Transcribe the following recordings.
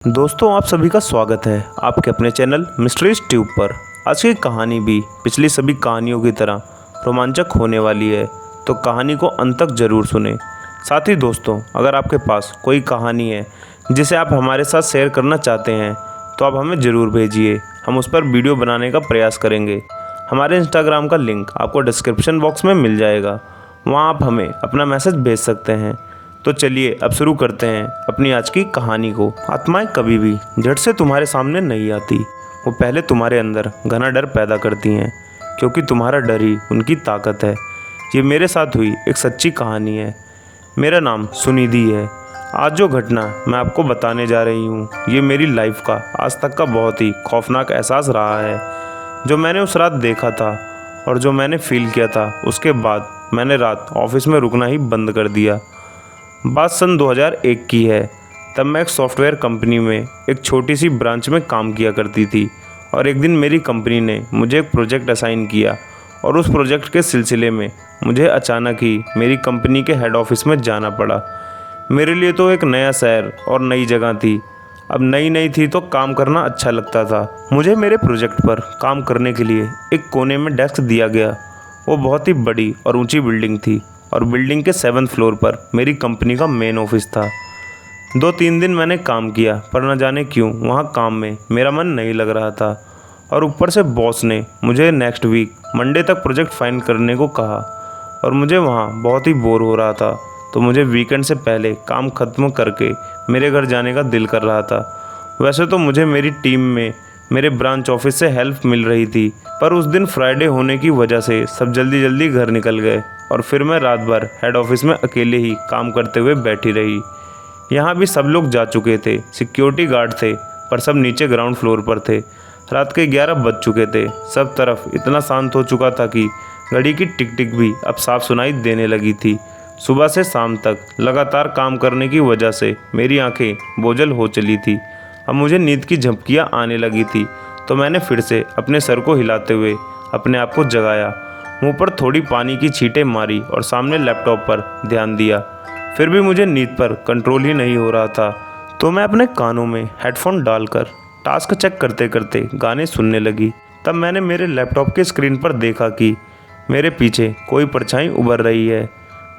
दोस्तों, आप सभी का स्वागत है आपके अपने चैनल मिस्ट्रीज ट्यूब पर। आज की कहानी भी पिछली सभी कहानियों की तरह रोमांचक होने वाली है, तो कहानी को अंत तक ज़रूर सुने। साथ ही दोस्तों, अगर आपके पास कोई कहानी है जिसे आप हमारे साथ शेयर करना चाहते हैं तो आप हमें ज़रूर भेजिए, हम उस पर वीडियो बनाने का प्रयास करेंगे। हमारे इंस्टाग्राम का लिंक आपको डिस्क्रिप्शन बॉक्स में मिल जाएगा, वहाँ आप हमें अपना मैसेज भेज सकते हैं। तो चलिए अब शुरू करते हैं अपनी आज की कहानी को। आत्माएं कभी भी झट से तुम्हारे सामने नहीं आती, वो पहले तुम्हारे अंदर घना डर पैदा करती हैं, क्योंकि तुम्हारा डर ही उनकी ताकत है। ये मेरे साथ हुई एक सच्ची कहानी है। मेरा नाम सुनिधि है। आज जो घटना मैं आपको बताने जा रही हूँ, ये मेरी लाइफ का आज तक का बहुत ही खौफनाक एहसास रहा है। जो मैंने उस रात देखा था और जो मैंने फील किया था, उसके बाद मैंने रात ऑफिस में रुकना ही बंद कर दिया। बात सन 2001 की है। तब मैं एक सॉफ्टवेयर कंपनी में एक छोटी सी ब्रांच में काम किया करती थी, और एक दिन मेरी कंपनी ने मुझे एक प्रोजेक्ट असाइन किया, और उस प्रोजेक्ट के सिलसिले में मुझे अचानक ही मेरी कंपनी के हेड ऑफिस में जाना पड़ा। मेरे लिए तो एक नया शहर और नई जगह थी। अब नई थी तो काम करना अच्छा लगता था। मुझे मेरे प्रोजेक्ट पर काम करने के लिए एक कोने में डेस्क दिया गया। वो बहुत ही बड़ी और ऊंची बिल्डिंग थी, और बिल्डिंग के 7th फ्लोर पर मेरी कंपनी का मेन ऑफिस था। 2-3 दिन मैंने काम किया, पर न जाने क्यों वहाँ काम में मेरा मन नहीं लग रहा था, और ऊपर से बॉस ने मुझे नेक्स्ट वीक मंडे तक प्रोजेक्ट फाइनल करने को कहा, और मुझे वहाँ बहुत ही बोर हो रहा था। तो मुझे वीकेंड से पहले काम ख़त्म करके मेरे घर जाने का दिल कर रहा था। वैसे तो मुझे मेरी टीम में मेरे ब्रांच ऑफिस से हेल्प मिल रही थी, पर उस दिन फ्राइडे होने की वजह से सब जल्दी घर निकल गए, और फिर मैं रात भर हेड ऑफिस में अकेले ही काम करते हुए बैठी रही। यहाँ भी सब लोग जा चुके थे, सिक्योरिटी गार्ड थे, पर सब नीचे ग्राउंड फ्लोर पर थे। रात के 11 बज चुके थे। सब तरफ इतना शांत हो चुका था कि घड़ी की टिक टिक भी अब साफ सुनाई देने लगी थी। सुबह से शाम तक लगातार काम करने की वजह से मेरी आंखें बोझल हो चली थी। अब मुझे नींद की झपकियाँ आने लगी थी, तो मैंने फिर से अपने सर को हिलाते हुए अपने आप को जगाया, मुंह पर थोड़ी पानी की छींटें मारी और सामने लैपटॉप पर ध्यान दिया। फिर भी मुझे नींद पर कंट्रोल ही नहीं हो रहा था, तो मैं अपने कानों में हेडफोन डालकर टास्क चेक करते करते गाने सुनने लगी। तब मैंने मेरे लैपटॉप के स्क्रीन पर देखा कि मेरे पीछे कोई परछाई उभर रही है।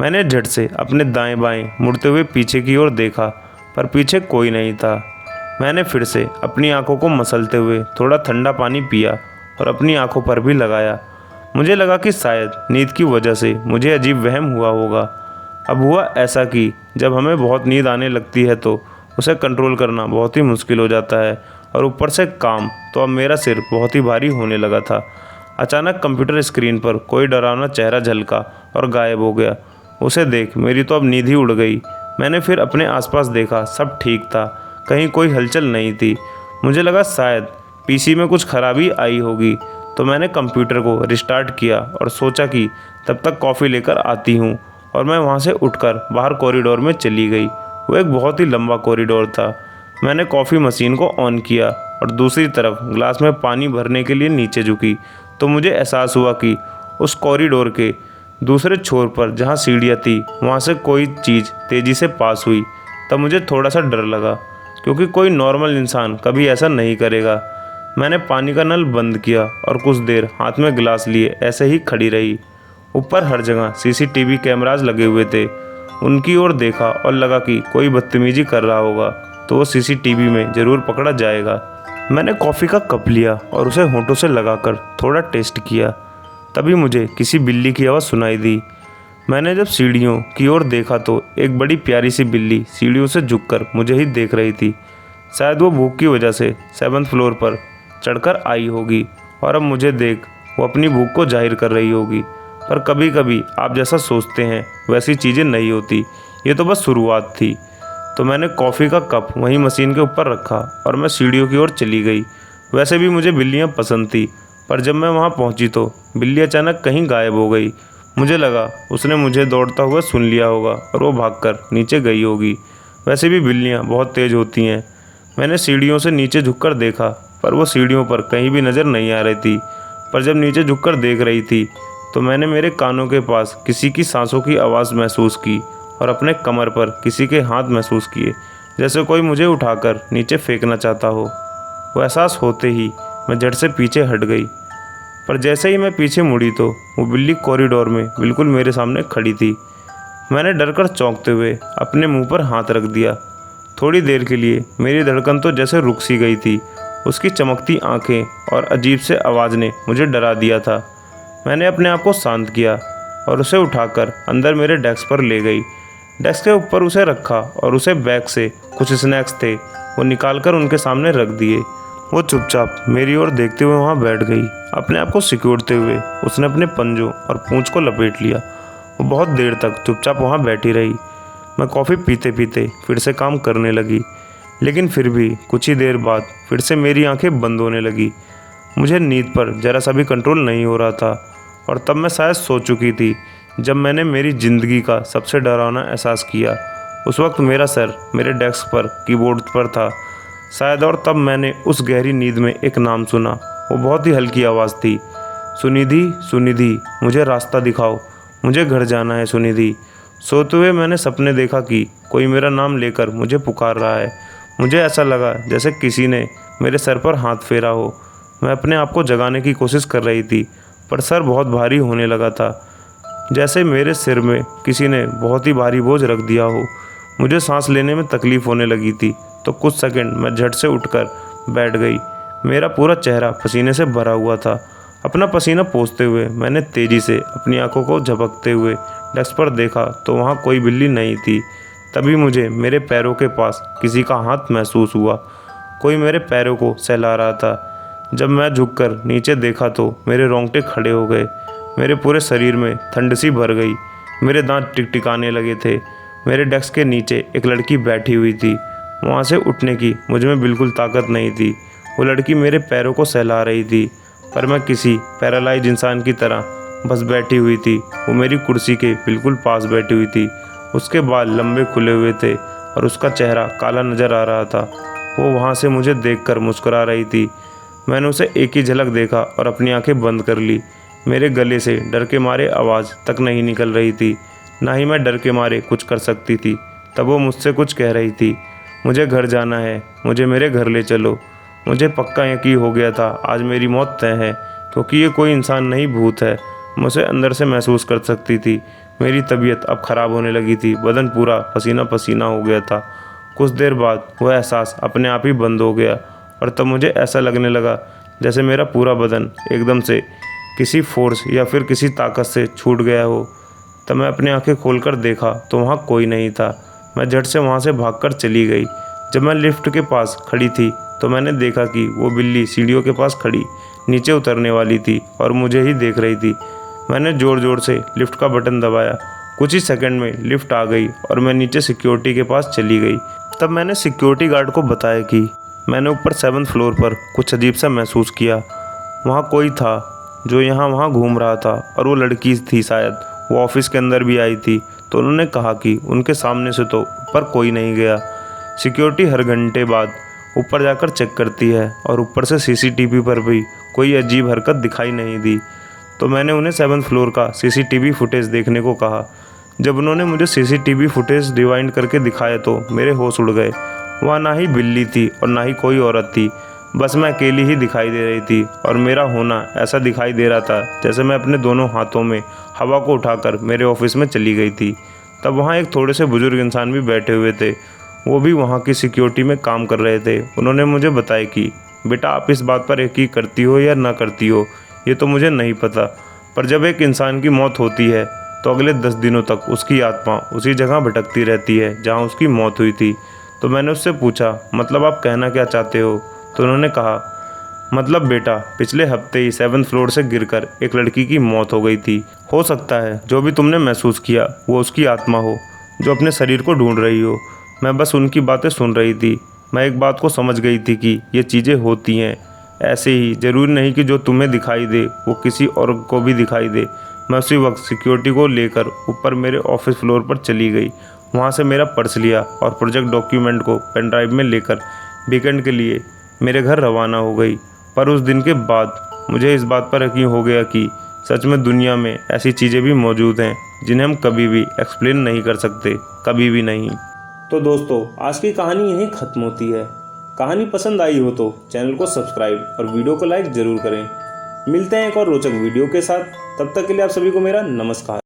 मैंने झट से अपने दाएं बाएं मुड़ते हुए पीछे की ओर देखा, पर पीछे कोई नहीं था। मैंने फिर से अपनी आंखों को मसलते हुए थोड़ा ठंडा पानी पिया और अपनी आंखों पर भी लगाया। मुझे लगा कि शायद नींद की वजह से मुझे अजीब वहम हुआ होगा। अब हुआ ऐसा कि जब हमें बहुत नींद आने लगती है तो उसे कंट्रोल करना बहुत ही मुश्किल हो जाता है, और ऊपर से काम, तो अब मेरा सिर बहुत ही भारी होने लगा था। अचानक कंप्यूटर स्क्रीन पर कोई डरावना चेहरा झलका और गायब हो गया। उसे देख मेरी तो अब नींद ही उड़ गई। मैंने फिर अपने आसपास देखा, सब ठीक था, कहीं कोई हलचल नहीं थी। मुझे लगा शायद पीसी में कुछ खराबी आई होगी, तो मैंने कंप्यूटर को रिस्टार्ट किया और सोचा कि तब तक कॉफ़ी लेकर आती हूँ, और मैं वहाँ से उठकर बाहर कॉरिडोर में चली गई। वो एक बहुत ही लंबा कॉरिडोर था। मैंने कॉफ़ी मशीन को ऑन किया और दूसरी तरफ ग्लास में पानी भरने के लिए नीचे झुकी, तो मुझे एहसास हुआ कि उस कॉरिडोर के दूसरे छोर पर जहाँ सीढ़ियाँ थी, वहाँ से कोई चीज़ तेज़ी से पास हुई। तब मुझे थोड़ा सा डर लगा, क्योंकि कोई नॉर्मल इंसान कभी ऐसा नहीं करेगा। मैंने पानी का नल बंद किया और कुछ देर हाथ में गिलास लिए ऐसे ही खड़ी रही। ऊपर हर जगह सीसीटीवी कैमराज लगे हुए थे। उनकी ओर देखा और लगा कि कोई बदतमीजी कर रहा होगा तो वो सीसीटीवी में ज़रूर पकड़ा जाएगा। मैंने कॉफ़ी का कप लिया और उसे होंठों से लगाकर थोड़ा टेस्ट किया। तभी मुझे किसी बिल्ली की आवाज़ सुनाई दी। मैंने जब सीढ़ियों की ओर देखा तो एक बड़ी प्यारी सी बिल्ली सीढ़ियों से झुककर मुझे ही देख रही थी। शायद वो भूख की वजह से 7th फ्लोर पर चढ़कर आई होगी, और अब मुझे देख वो अपनी भूख को जाहिर कर रही होगी। पर कभी कभी आप जैसा सोचते हैं वैसी चीज़ें नहीं होती। ये तो बस शुरुआत थी। तो मैंने कॉफ़ी का कप वहीं मशीन के ऊपर रखा और मैं सीढ़ियों की ओर चली गई। वैसे भी मुझे बिल्लियाँ पसंद थी, पर जब मैं वहाँ पहुँची तो बिल्ली अचानक कहीं गायब हो गई। मुझे लगा उसने मुझे दौड़ता हुआ सुन लिया होगा और वो भागकर नीचे गई होगी। वैसे भी बिल्लियाँ बहुत तेज़ होती हैं। मैंने सीढ़ियों से नीचे झुककर देखा, पर वो सीढ़ियों पर कहीं भी नज़र नहीं आ रही थी। पर जब नीचे झुककर देख रही थी तो मैंने मेरे कानों के पास किसी की सांसों की आवाज़ महसूस की और अपने कमर पर किसी के हाथ महसूस किए। जैसे कोई मुझे उठाकर नीचे फेंकना चाहता हो। वो एहसास होते ही मैं झट से पीछे हट गई, पर जैसे ही मैं पीछे मुड़ी तो वो बिल्ली कॉरिडोर में बिल्कुल मेरे सामने खड़ी थी। मैंने डर कर चौंकते हुए अपने मुंह पर हाथ रख दिया। थोड़ी देर के लिए मेरी धड़कन तो जैसे रुक सी गई थी। उसकी चमकती आंखें और अजीब से आवाज़ ने मुझे डरा दिया था। मैंने अपने आप को शांत किया और उसे उठाकर अंदर मेरे डेस्क पर ले गई। डेस्क के ऊपर उसे रखा और उसे बैग से कुछ स्नैक्स थे वो निकाल कर उनके सामने रख दिए। वो चुपचाप मेरी ओर देखते हुए वहाँ बैठ गई। अपने आप को सिकोड़ते हुए उसने अपने पंजों और पूंछ को लपेट लिया। वो बहुत देर तक चुपचाप वहाँ बैठी रही। मैं कॉफ़ी पीते पीते फिर से काम करने लगी, लेकिन फिर भी कुछ ही देर बाद फिर से मेरी आंखें बंद होने लगी। मुझे नींद पर ज़रा सा भी कंट्रोल नहीं हो रहा था और तब मैं शायद सो चुकी थी जब मैंने मेरी ज़िंदगी का सबसे डरावना एहसास किया। उस वक्त मेरा सर मेरे डेस्क पर कीबोर्ड पर था शायद, और तब मैंने उस गहरी नींद में एक नाम सुना। वो बहुत ही हल्की आवाज़ थी, सुनिधि, सुनिधि, मुझे रास्ता दिखाओ, मुझे घर जाना है सुनिधि। सोते हुए मैंने सपने देखा कि कोई मेरा नाम लेकर मुझे पुकार रहा है। मुझे ऐसा लगा जैसे किसी ने मेरे सर पर हाथ फेरा हो। मैं अपने आप को जगाने की कोशिश कर रही थी, पर सर बहुत भारी होने लगा था, जैसे मेरे सिर में किसी ने बहुत ही भारी बोझ रख दिया हो। मुझे सांस लेने में तकलीफ़ होने लगी थी, तो कुछ सेकंड मैं झट से उठकर बैठ गई। मेरा पूरा चेहरा पसीने से भरा हुआ था। अपना पसीना पोंछते हुए मैंने तेज़ी से अपनी आंखों को झपकते हुए डेस्क पर देखा तो वहाँ कोई बिल्ली नहीं थी। तभी मुझे मेरे पैरों के पास किसी का हाथ महसूस हुआ। कोई मेरे पैरों को सहला रहा था। जब मैं झुककर नीचे देखा तो मेरे रोंगटे खड़े हो गए। मेरे पूरे शरीर में ठंड सी भर गई। मेरे दांत टिकटिकाने लगे थे। मेरे डेस्क के नीचे एक लड़की बैठी हुई थी। वहाँ से उठने की मुझ में बिल्कुल ताकत नहीं थी। वो लड़की मेरे पैरों को सहला रही थी, पर मैं किसी पैरालाइज इंसान की तरह बस बैठी हुई थी। वो मेरी कुर्सी के बिल्कुल पास बैठी हुई थी। उसके बाल लंबे खुले हुए थे और उसका चेहरा काला नज़र आ रहा था। वो वहाँ से मुझे देखकर मुस्कुरा रही थी। मैंने उसे एक ही झलक देखा और अपनी आंखें बंद कर ली। मेरे गले से डर के मारे आवाज़ तक नहीं निकल रही थी, ना ही मैं डर के मारे कुछ कर सकती थी। तब वो मुझसे कुछ कह रही थी, मुझे घर जाना है, मुझे मेरे घर ले चलो। मुझे पक्का यकीन हो गया था आज मेरी मौत तय है, क्योंकि ये कोई इंसान नहीं भूत है। मुझे अंदर से महसूस कर सकती थी। मेरी तबीयत अब ख़राब होने लगी थी। बदन पूरा पसीना पसीना हो गया था। कुछ देर बाद वह एहसास अपने आप ही बंद हो गया और तब मुझे ऐसा लगने लगा जैसे मेरा पूरा बदन एकदम से किसी फोर्स या फिर किसी ताकत से छूट गया हो। तब मैं अपनी आंखें खोलकर देखा तो वहाँ कोई नहीं था। मैं झट से वहाँ से भागकर चली गई। जब मैं लिफ्ट के पास खड़ी थी तो मैंने देखा कि वो बिल्ली सीढ़ियों के पास खड़ी नीचे उतरने वाली थी और मुझे ही देख रही थी। मैंने ज़ोर ज़ोर से लिफ्ट का बटन दबाया। कुछ ही सेकंड में लिफ्ट आ गई और मैं नीचे सिक्योरिटी के पास चली गई। तब मैंने सिक्योरिटी गार्ड को बताया कि मैंने ऊपर 7th फ्लोर पर कुछ अजीब सा महसूस किया। वहाँ कोई था जो यहाँ वहाँ घूम रहा था और वो लड़की थी शायद। वो ऑफिस के अंदर भी आई थी, तो उन्होंने कहा कि उनके सामने से तो ऊपर कोई नहीं गया। सिक्योरिटी हर घंटे बाद ऊपर जाकर चेक करती है और ऊपर से सीसीटीवी पर भी कोई अजीब हरकत दिखाई नहीं दी। तो मैंने उन्हें 7th फ्लोर का सीसीटीवी फुटेज देखने को कहा। जब उन्होंने मुझे सीसीटीवी फुटेज रिवाइंड करके दिखाया तो मेरे होश उड़ गए। वहाँ ना ही बिल्ली थी और ना ही कोई औरत थी, बस मैं अकेली ही दिखाई दे रही थी और मेरा होना ऐसा दिखाई दे रहा था जैसे मैं अपने दोनों हाथों में हवा को उठाकर मेरे ऑफिस में चली गई थी। तब वहाँ एक थोड़े से बुजुर्ग इंसान भी बैठे हुए थे। वो भी वहाँ की सिक्योरिटी में काम कर रहे थे। उन्होंने मुझे बताया कि बेटा, आप इस बात पर यकीन करती हो या ना करती हो ये तो मुझे नहीं पता, पर जब एक इंसान की मौत होती है तो अगले 10 दिनों तक उसकी आत्मा उसी जगह भटकती रहती है जहाँ उसकी मौत हुई थी। तो मैंने उससे पूछा, मतलब आप कहना क्या चाहते हो? तो उन्होंने कहा, मतलब बेटा, पिछले हफ्ते ही 7th फ्लोर से गिरकर एक लड़की की मौत हो गई थी। हो सकता है जो भी तुमने महसूस किया वो उसकी आत्मा हो जो अपने शरीर को ढूंढ रही हो। मैं बस उनकी बातें सुन रही थी। मैं एक बात को समझ गई थी कि ये चीज़ें होती हैं ऐसे ही, ज़रूरी नहीं कि जो तुम्हें दिखाई दे वो किसी और को भी दिखाई दे। मैं उसी वक्त सिक्योरिटी को लेकर ऊपर मेरे ऑफिस फ्लोर पर चली गई। वहाँ से मेरा पर्स लिया और प्रोजेक्ट डॉक्यूमेंट को पेन ड्राइव में लेकर वीकेंड के लिए मेरे घर रवाना हो गई। पर उस दिन के बाद मुझे इस बात पर यकीन हो गया कि सच में दुनिया में ऐसी चीज़ें भी मौजूद हैं जिन्हें हम कभी भी एक्सप्लेन नहीं कर सकते, कभी भी नहीं। तो दोस्तों आज की कहानी यहीं ख़त्म होती है। कहानी पसंद आई हो तो चैनल को सब्सक्राइब और वीडियो को लाइक ज़रूर करें। मिलते हैं एक और रोचक वीडियो के साथ। तब तक के लिए आप सभी को मेरा नमस्कार।